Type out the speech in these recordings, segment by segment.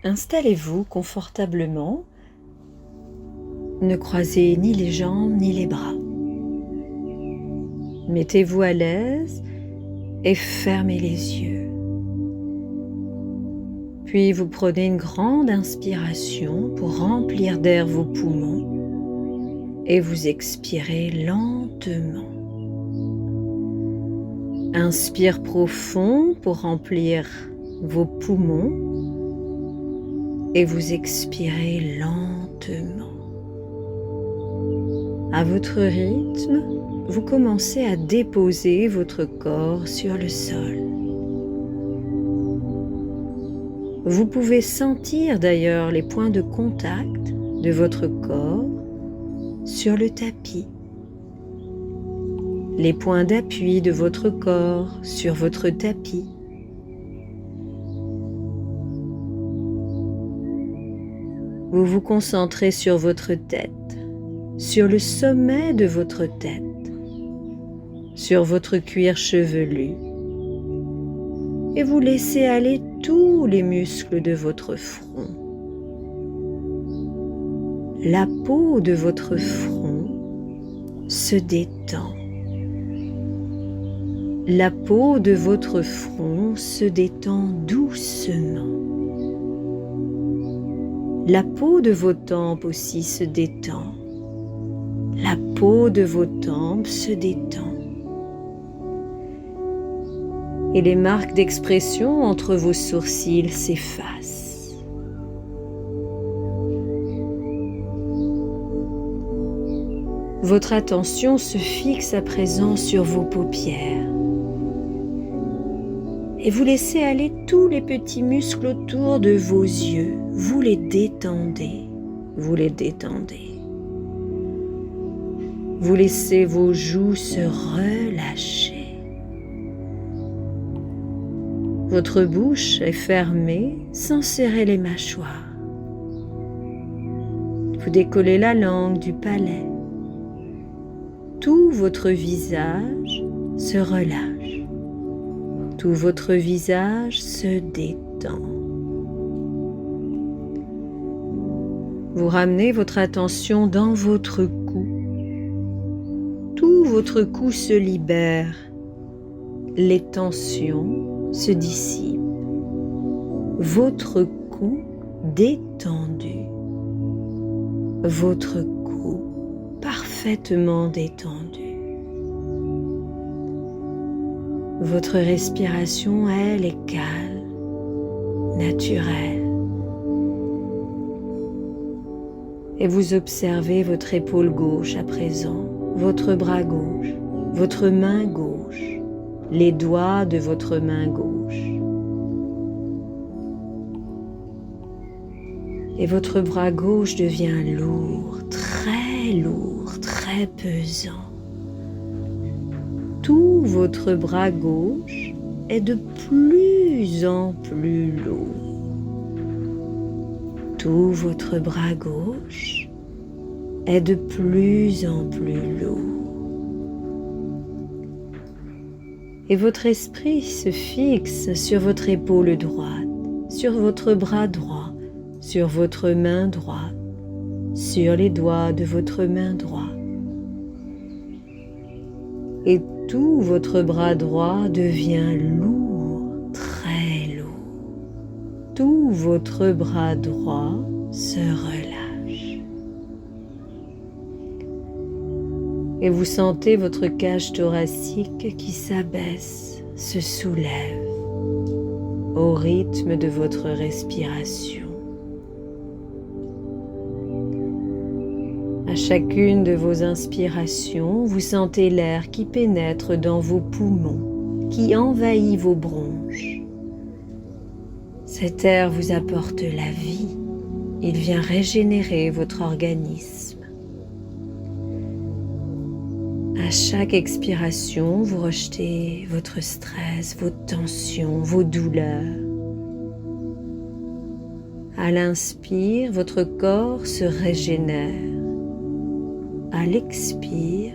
Installez-vous confortablement. Ne croisez ni les jambes ni les bras. Mettez-vous à l'aise et fermez les yeux. Puis vous prenez une grande inspiration pour remplir d'air vos poumons et vous expirez lentement. Inspire profond pour remplir vos poumons et vous expirez lentement. À votre rythme, vous commencez à déposer votre corps sur le sol. Vous pouvez sentir d'ailleurs les points de contact de votre corps sur le tapis, les points d'appui de votre corps sur votre tapis. Vous vous concentrez sur votre tête, sur le sommet de votre tête, sur votre cuir chevelu, et vous laissez aller tous les muscles de votre front. La peau de votre front se détend. La peau de votre front se détend doucement. La peau de vos tempes aussi se détend. La peau de vos tempes se détend. Et les marques d'expression entre vos sourcils s'effacent. Votre attention se fixe à présent sur vos paupières. Et vous laissez aller tous les petits muscles autour de vos yeux. Vous les détendez, vous les détendez. Vous laissez vos joues se relâcher. Votre bouche est fermée sans serrer les mâchoires. Vous décollez la langue du palais. Tout votre visage se relâche. Tout votre visage se détend. Vous ramenez votre attention dans votre cou. Tout votre cou se libère. Les tensions se dissipent. Votre cou détendu. Votre cou parfaitement détendu. Votre respiration, elle, est calme, naturelle. Et vous observez votre épaule gauche à présent, votre bras gauche, votre main gauche, les doigts de votre main gauche. Et votre bras gauche devient lourd, très pesant. Tout votre bras gauche est de plus en plus lourd. Tout votre bras gauche est de plus en plus lourd. Et votre esprit se fixe sur votre épaule droite, sur votre bras droit, sur votre main droite, sur les doigts de votre main droite. Et tout votre bras droit devient lourd, très lourd. Tout votre bras droit se relâche. Et vous sentez votre cage thoracique qui s'abaisse, se soulève au rythme de votre respiration. À chacune de vos inspirations, vous sentez l'air qui pénètre dans vos poumons, qui envahit vos bronches. Cet air vous apporte la vie, il vient régénérer votre organisme. À chaque expiration, vous rejetez votre stress, vos tensions, vos douleurs. À l'inspire, votre corps se régénère. À l'expire,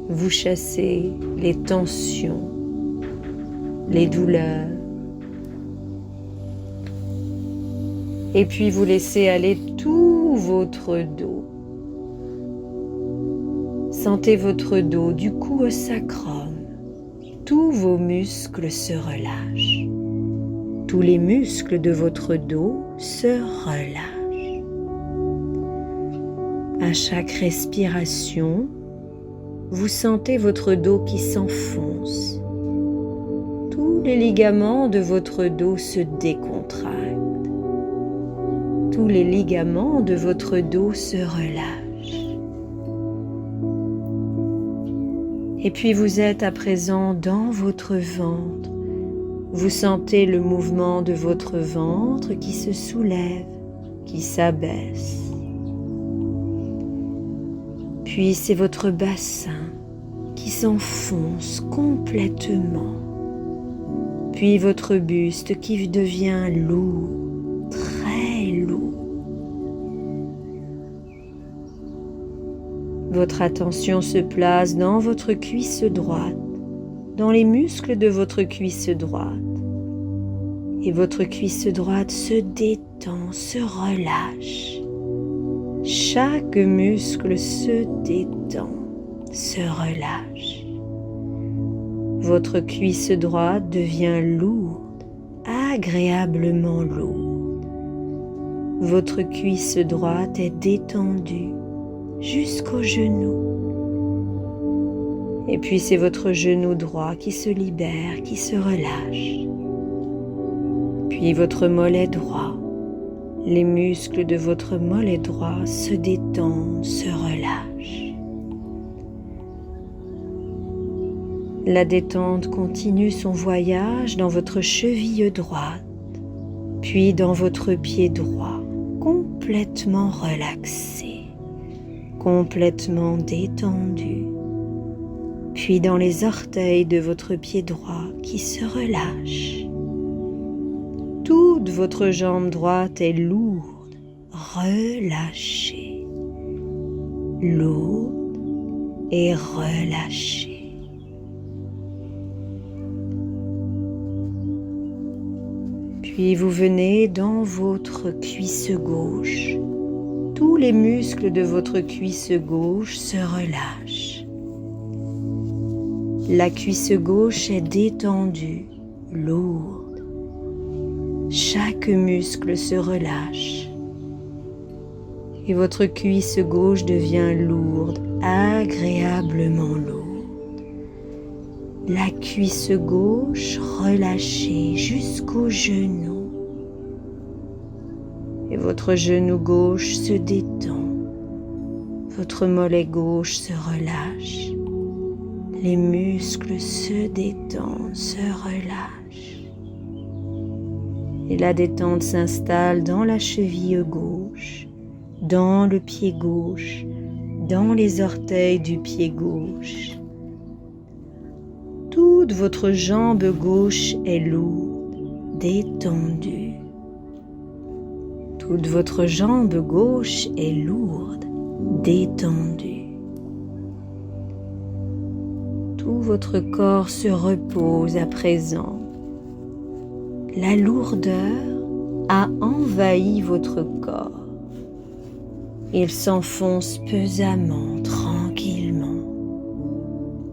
vous chassez les tensions, les douleurs. Et puis vous laissez aller tout votre dos. Sentez votre dos du cou au sacrum. Tous vos muscles se relâchent. Tous les muscles de votre dos se relâchent. À chaque respiration, vous sentez votre dos qui s'enfonce. Tous les ligaments de votre dos se décontractent. Tous les ligaments de votre dos se relâchent. Et puis vous êtes à présent dans votre ventre. Vous sentez le mouvement de votre ventre qui se soulève, qui s'abaisse. Puis c'est votre bassin qui s'enfonce complètement. Puis votre buste qui devient lourd, très lourd. Votre attention se place dans votre cuisse droite, dans les muscles de votre cuisse droite. Et votre cuisse droite se détend, se relâche. Chaque muscle se détend, se relâche. Votre cuisse droite devient lourde, agréablement lourde. Votre cuisse droite est détendue jusqu'au genou. Et puis c'est votre genou droit qui se libère, qui se relâche. Puis votre mollet droit. Les muscles de votre mollet droit se détendent, se relâchent. La détente continue son voyage dans votre cheville droite, puis dans votre pied droit, complètement relaxé, complètement détendu, puis dans les orteils de votre pied droit qui se relâchent. Toute votre jambe droite est lourde, relâchée, lourde et relâchée. Puis vous venez dans votre cuisse gauche. Tous les muscles de votre cuisse gauche se relâchent. La cuisse gauche est détendue, lourde. Chaque muscle se relâche. Et votre cuisse gauche devient lourde, agréablement lourde. La cuisse gauche relâchée jusqu'au genou. Et votre genou gauche se détend. Votre mollet gauche se relâche. Les muscles se détendent, se relâchent. Et la détente s'installe dans la cheville gauche, dans le pied gauche, dans les orteils du pied gauche. Toute votre jambe gauche est lourde, détendue. Toute votre jambe gauche est lourde, détendue. Tout votre corps se repose à présent. La lourdeur a envahi votre corps. Il s'enfonce pesamment, tranquillement.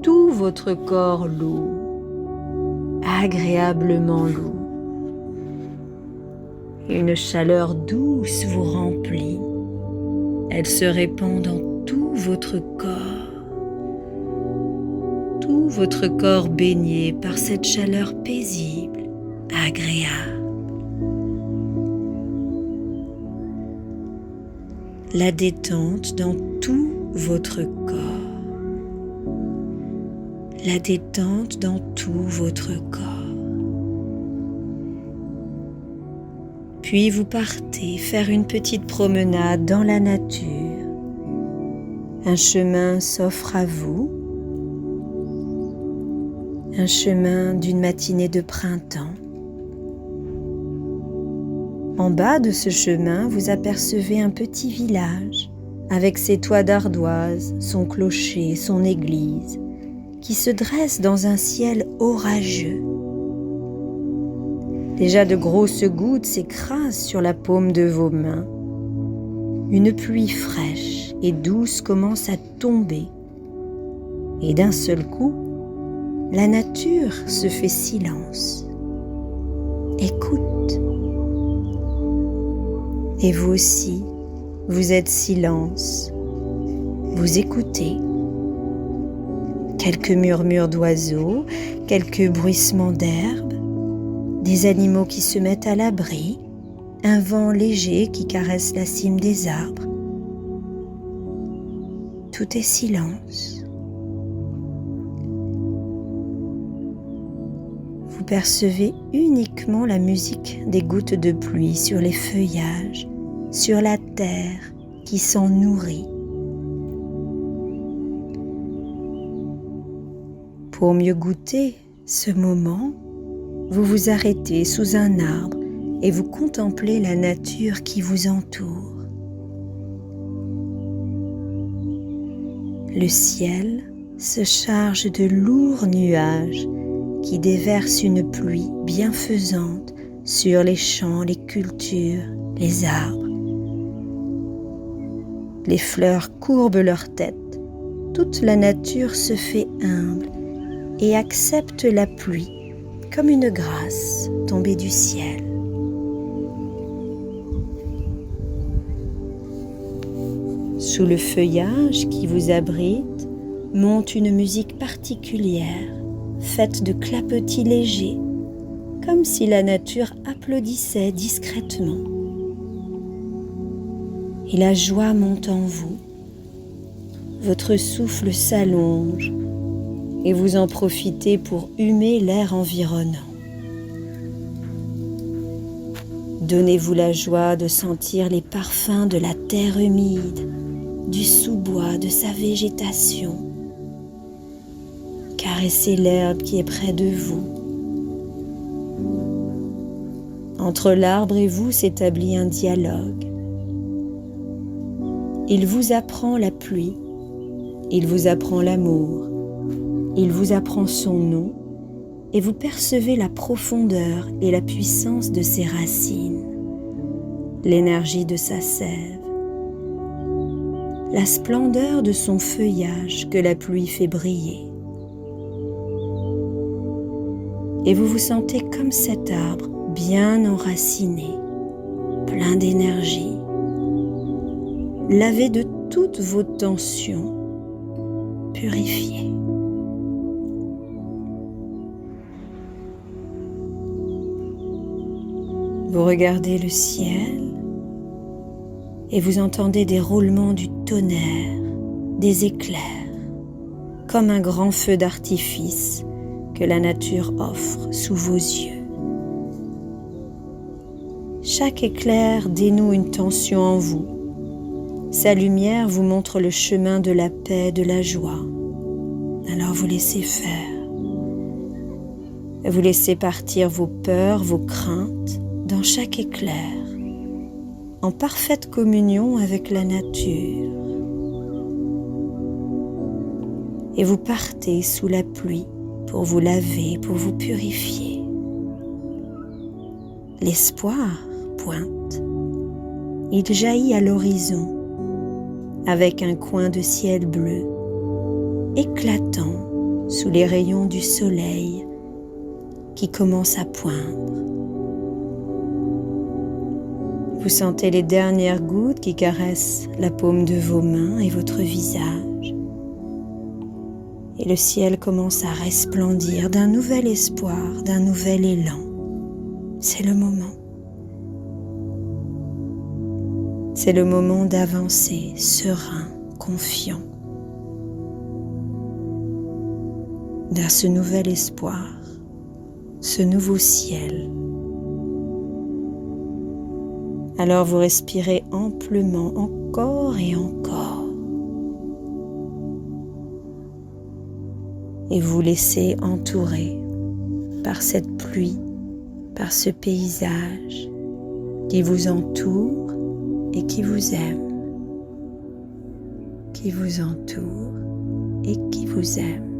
Tout votre corps lourd, agréablement lourd. Une chaleur douce vous remplit. Elle se répand dans tout votre corps. Tout votre corps baigné par cette chaleur paisible, agréable. La détente dans tout votre corps. La détente dans tout votre corps. Puis vous partez faire une petite promenade dans la nature. Un chemin s'offre à vous. Un chemin d'une matinée de printemps. En bas de ce chemin, vous apercevez un petit village avec ses toits d'ardoise, son clocher, son église, qui se dresse dans un ciel orageux. Déjà de grosses gouttes s'écrasent sur la paume de vos mains. Une pluie fraîche et douce commence à tomber. Et d'un seul coup, la nature se fait silence. Écoute. Et vous aussi, vous êtes silence. Vous écoutez. Quelques murmures d'oiseaux, quelques bruissements d'herbes, des animaux qui se mettent à l'abri, un vent léger qui caresse la cime des arbres. Tout est silence. Vous percevez uniquement la musique des gouttes de pluie sur les feuillages, sur la terre qui s'en nourrit. Pour mieux goûter ce moment, vous vous arrêtez sous un arbre et vous contemplez la nature qui vous entoure. Le ciel se charge de lourds nuages qui déversent une pluie bienfaisante sur les champs, les cultures, les arbres. Les fleurs courbent leur tête, toute la nature se fait humble et accepte la pluie comme une grâce tombée du ciel. Sous le feuillage qui vous abrite monte une musique particulière, faite de clapotis légers, comme si la nature applaudissait discrètement. Et la joie monte en vous. Votre souffle s'allonge et vous en profitez pour humer l'air environnant. Donnez-vous la joie de sentir les parfums de la terre humide, du sous-bois, de sa végétation. Caressez l'herbe qui est près de vous. Entre l'arbre et vous s'établit un dialogue. Il vous apprend la pluie, il vous apprend l'amour, il vous apprend son nom et vous percevez la profondeur et la puissance de ses racines, l'énergie de sa sève, la splendeur de son feuillage que la pluie fait briller. Et vous vous sentez comme cet arbre bien enraciné, plein d'énergie, lavé de toutes vos tensions, purifié. Vous regardez le ciel et vous entendez des roulements du tonnerre, des éclairs, comme un grand feu d'artifice que la nature offre sous vos yeux. Chaque éclair dénoue une tension en vous. Sa lumière vous montre le chemin de la paix, de la joie. Alors vous laissez faire. Vous laissez partir vos peurs, vos craintes dans chaque éclair, en parfaite communion avec la nature. Et vous partez sous la pluie pour vous laver, pour vous purifier. L'espoir pointe. Il jaillit à l'horizon avec un coin de ciel bleu éclatant sous les rayons du soleil qui commence à poindre. Vous sentez les dernières gouttes qui caressent la paume de vos mains et votre visage. Et le ciel commence à resplendir d'un nouvel espoir, d'un nouvel élan. C'est le moment. C'est le moment d'avancer serein, confiant, vers ce nouvel espoir, ce nouveau ciel. Alors vous respirez amplement encore et encore. Et vous laissez entourer par cette pluie, par ce paysage qui vous entoure et qui vous aime, qui vous entoure et qui vous aime.